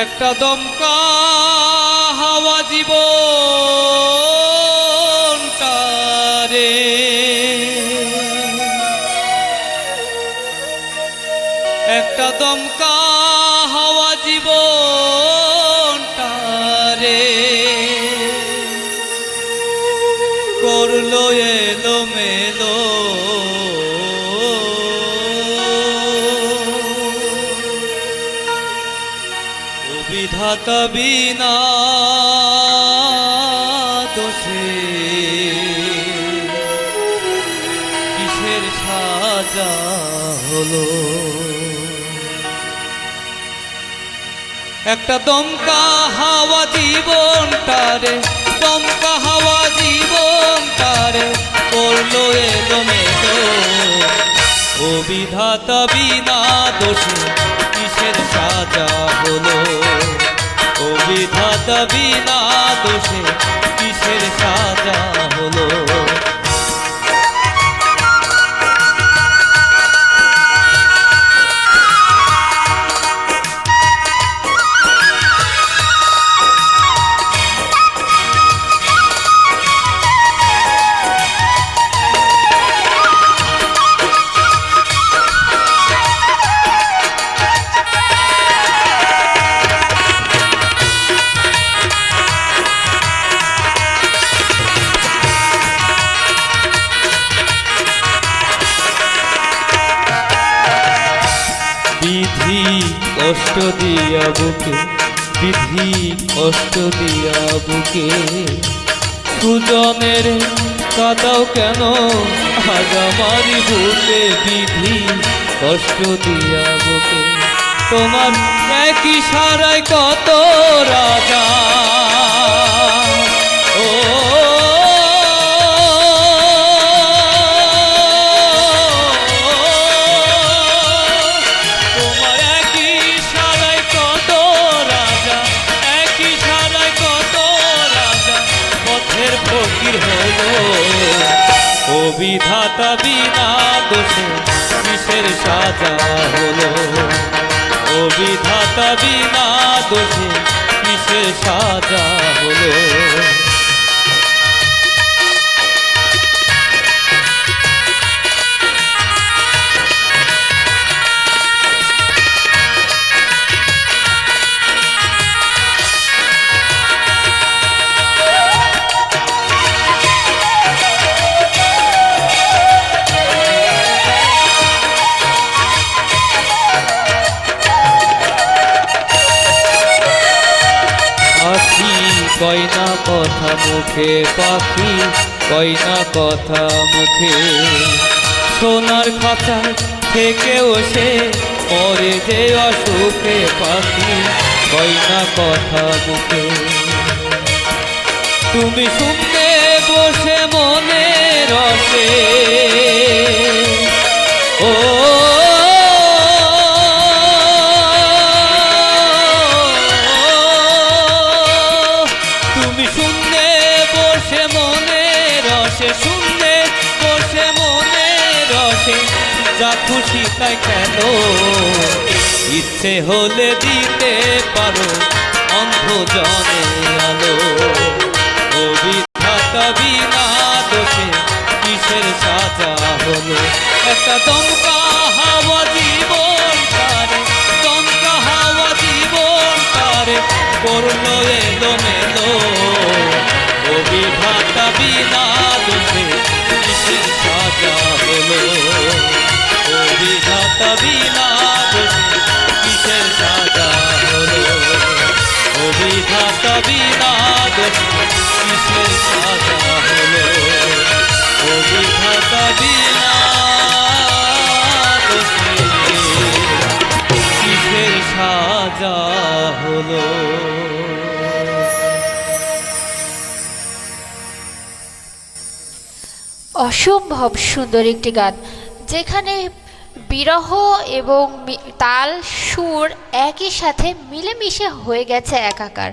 একটা দমকা হাওয়া জীবনটারে একটা দমকা হাওয়া জীবনটারে করলো এলোমেলো বিধাতা বিনা দোষে কিসের সাজা হলো একটা দমকা হাওয়া জীবনটারে দমকা হাওয়া জীবনটারে করলো এলোমেলো ও বিধাতা বিনা দোষে কিসের সাজা হলো ও বিধাতা বিনা দোষে কিসের সাজা হলো বিধি কষ্ট দিয়া বুকে বিধি কষ্ট দিয়া বুকে সুজনের কাদাও কেন আজ আমার বুকে বিধি কষ্ট দিয়া বুকে তোমার একই সারায় কত রাজা ও ও বিধাতা বিনা দোষে কিসের সাজা হলো ও বিধাতা বিনা দোষে কিসের সাজা হলো কয়না কথা মুখে পাখি কয়না কথা মুখে সোনার খাঁচা থেকেও সে পরে যে অসুখে পাখি কয়না কথা মুখে তুমি শুনতে বসে মনে রসে ও যা খুশি তাই কেন ইচ্ছে হলে দিতে পারো অন্ধ জনে আলো ও বিধাতা বিনা দোষে কিসের সাজা হলো একটা দমকা হাওয়া জীবনটারে দমকা হাওয়া জীবনটারে করলো এলোমেলো ও বিধাতা বিনা দোষে কিসের সাজা হলো ও বিধাতা বিনা দোষে কিসের সাজা হলো ও বিধাতা বিনা দোষে কিসের সাজা হলো ও বিধাতা বিনা দোষে কিসের সাজা হলো অসম্ভব সুন্দর একটি গান যেখানে বিরহ এবং তাল সুর একই সাথে মিলেমিশে হয়ে গেছে একাকার।